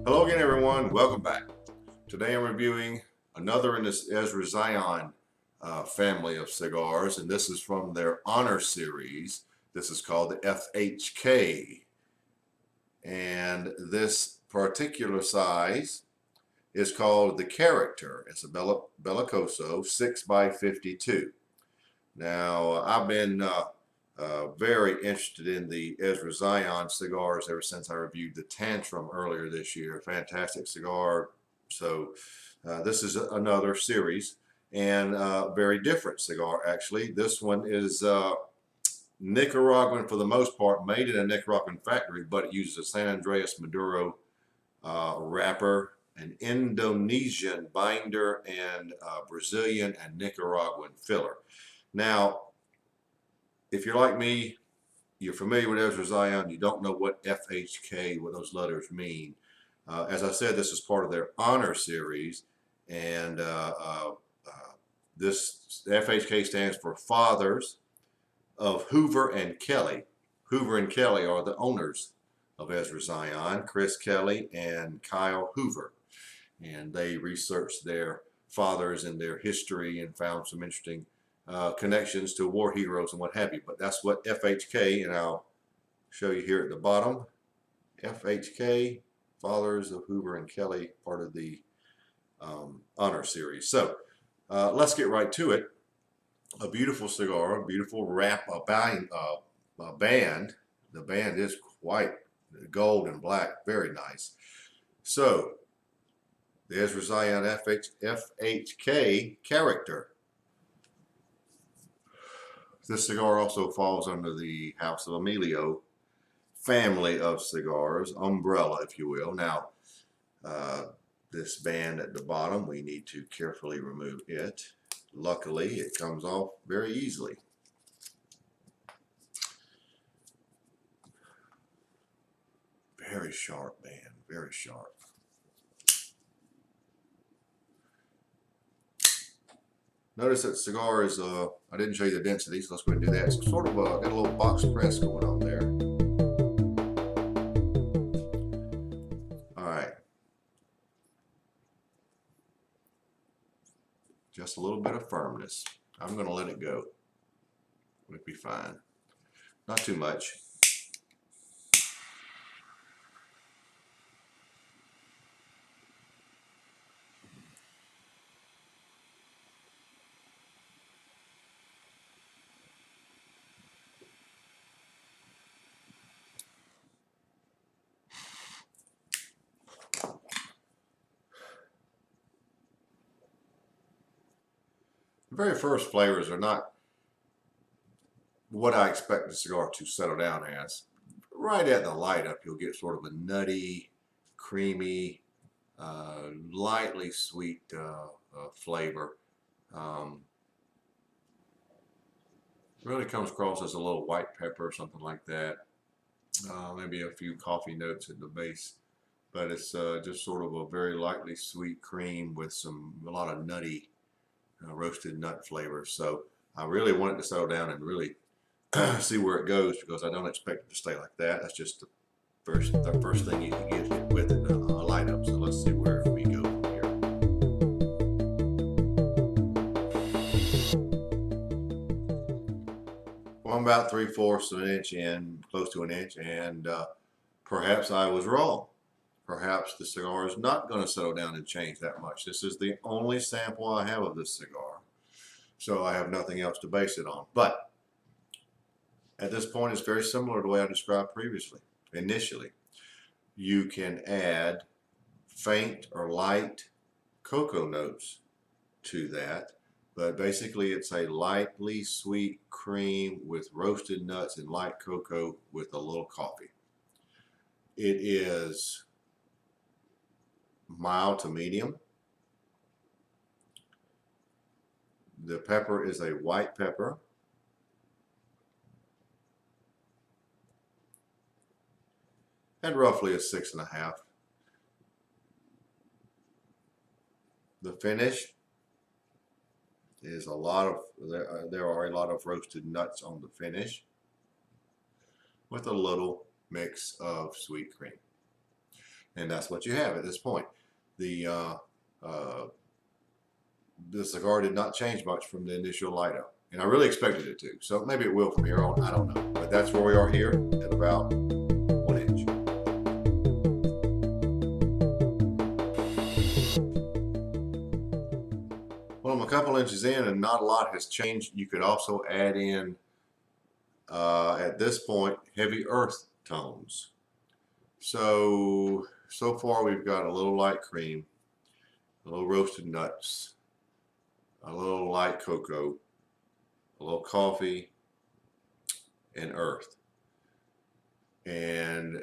Hello again, everyone. Welcome back. Today I'm reviewing another in this Ezra family of cigars, and this is from their Honor series. This is called the FHK, and this particular size is called the Character. It's a Belicoso 6x52. Now, I've been very interested in the Ezra cigars ever since I reviewed the Tantrum earlier this year. Fantastic cigar. So this is another series and very different cigar, actually. This one is Nicaraguan for the most part, made in a Nicaraguan factory, but it uses a San Andreas Maduro wrapper, an Indonesian binder, and Brazilian and Nicaraguan filler. Now, if you're like me, you're familiar with Ezra Zion, you don't know what FHK, what those letters mean. As I said, this is part of their Honor series, and this FHK stands for Fathers of Hoover and Kelly. Hoover and Kelly are the owners of Ezra Zion, Chris Kelly and Kyle Hoover, and they researched their fathers and their history and found some interesting connections to war heroes and what have you. But that's what FHK, and I'll show you here at the bottom. FHK, Fathers of Hoover and Kelly, part of the Honor series. So let's get right to it. A beautiful cigar, a beautiful wrap, a band. The band is quite gold and black, very nice. So the Ezra Zion FHK Character. This cigar also falls under the House of Emilio family of cigars, umbrella, if you will. Now, this band at the bottom, we need to carefully remove it. Luckily, it comes off very easily. Very sharp band, very sharp. Notice that cigar is, I didn't show you the density, so let's go ahead and do that. It's sort of got a little box press going on there. All right. Just a little bit of firmness. I'm going to let it go. It'll be fine. Not too much. The very first flavors are not what I expect the cigar to settle down as. Right at the light up, you'll get sort of a nutty, creamy, lightly sweet flavor. Really comes across as a little white pepper or something like that. Maybe a few coffee notes at the base, but it's just sort of a very lightly sweet cream with a lot of nutty roasted nut flavors. So I really want it to settle down and really see where it goes, because I don't expect it to stay like that. That's just the first thing you can get with it, a light up. So let's see where we go from here. Well, I'm about 3/4 of an inch in, close to an inch, and perhaps I was wrong. Perhaps the cigar is not going to settle down and change that much. This is the only sample I have of this cigar, so I have nothing else to base it on. But at this point, it's very similar to the way I described previously. Initially, you can add faint or light cocoa notes to that, but basically it's a lightly sweet cream with roasted nuts and light cocoa with a little coffee. It is mild to medium. The pepper is a white pepper. And roughly a 6.5. The finish is a lot of, there are a lot of roasted nuts on the finish, with a little mix of sweet cream. And that's what you have at this point. The cigar did not change much from the initial light up, and I really expected it to. So maybe it will from here on. I don't know, but that's where we are here at about 1 inch. Well, I'm a couple inches in, and not a lot has changed. You could also add in at this point heavy earth tones. So far we've got a little light cream, a little roasted nuts, a little light cocoa, a little coffee, and earth. And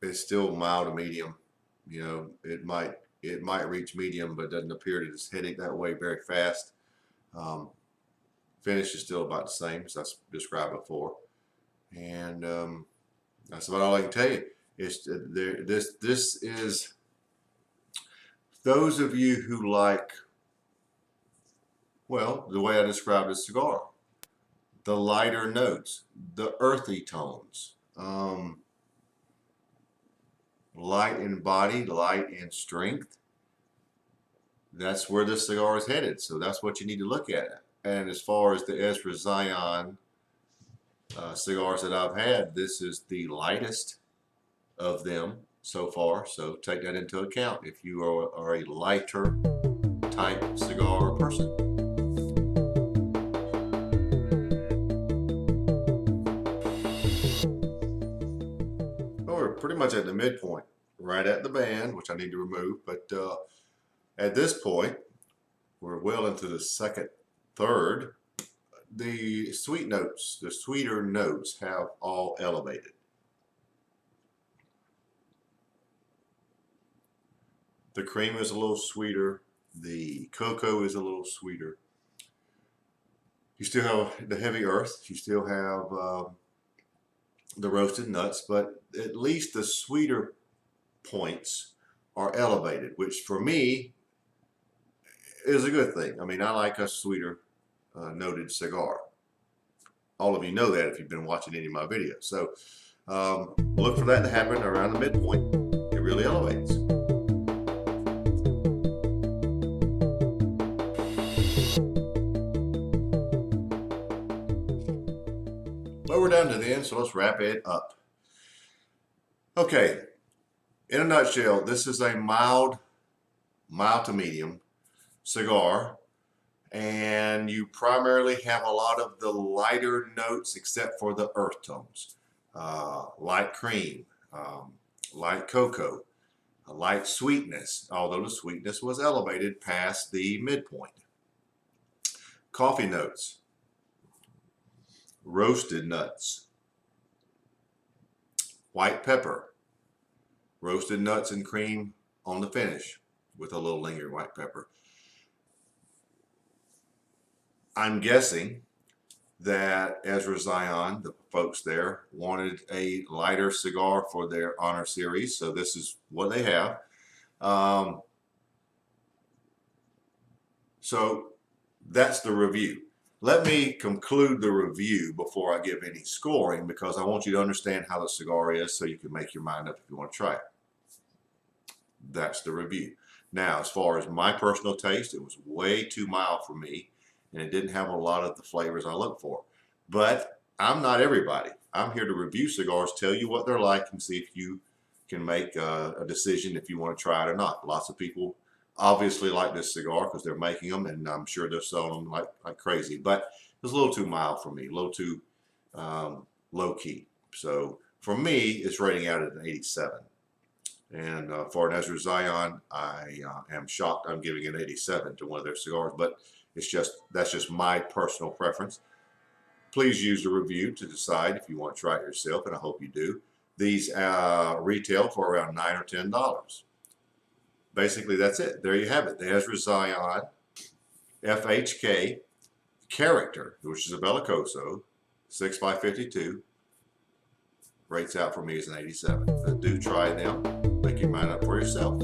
it's still mild to medium. You know, it might reach medium, but doesn't appear to just heading that way very fast. Finish is still about the same as I described before, and that's about all I can tell you. It's this is those of you who like, well, the way I described a cigar, the lighter notes, the earthy tones, light in body, light in strength. That's where this cigar is headed. So that's what you need to look at. And as far as the Ezra Zion cigars that I've had, this is the lightest of them so far. So take that into account if you are a lighter type cigar person. Well, we're pretty much at the midpoint, right at the band, which I need to remove. But at this point, we're well into the second third. The sweet notes, the sweeter notes have all elevated. The cream is a little sweeter. The cocoa is a little sweeter. You still have the heavy earth. You still have the roasted nuts, but at least the sweeter points are elevated, which for me is a good thing. I mean, I like a sweeter noted cigar. All of you know that if you've been watching any of my videos. So look for that to happen around the midpoint. It really elevates. But we're down to the end, so let's wrap it up. Okay, in a nutshell, this is a mild to medium cigar, and you primarily have a lot of the lighter notes except for the earth tones. Light cream, light cocoa, a light sweetness, although the sweetness was elevated past the midpoint. Coffee notes, roasted nuts, white pepper, roasted nuts and cream on the finish with a little lingering white pepper. I'm guessing that Ezra Zion, the folks there, wanted a lighter cigar for their honor series, so this is what they have. So that's the review. Let me conclude the review before I give any scoring, because I want you to understand how the cigar is so you can make your mind up if you want to try it. That's the review. Now, as far as my personal taste, it was way too mild for me, and it didn't have a lot of the flavors I look for. But I'm not everybody. I'm here to review cigars, tell you what they're like, and see if you can make a decision if you want to try it or not. Lots of people obviously like this cigar because they're making them, and I'm sure they're selling them like crazy. But it was a little too mild for me, a little too low key. So for me, it's rating out at an 87. And for an Ezra Zion, I am shocked I'm giving an 87 to one of their cigars, but that's just my personal preference. Please use the review to decide if you want to try it yourself, and I hope you do. These retail for around $9 or $10. Basically, that's it. There you have it. The Ezra Zion FHK Character, which is a Belicoso, 6x52, rates out for me as an 87. But do try them. Make your mind up for yourself.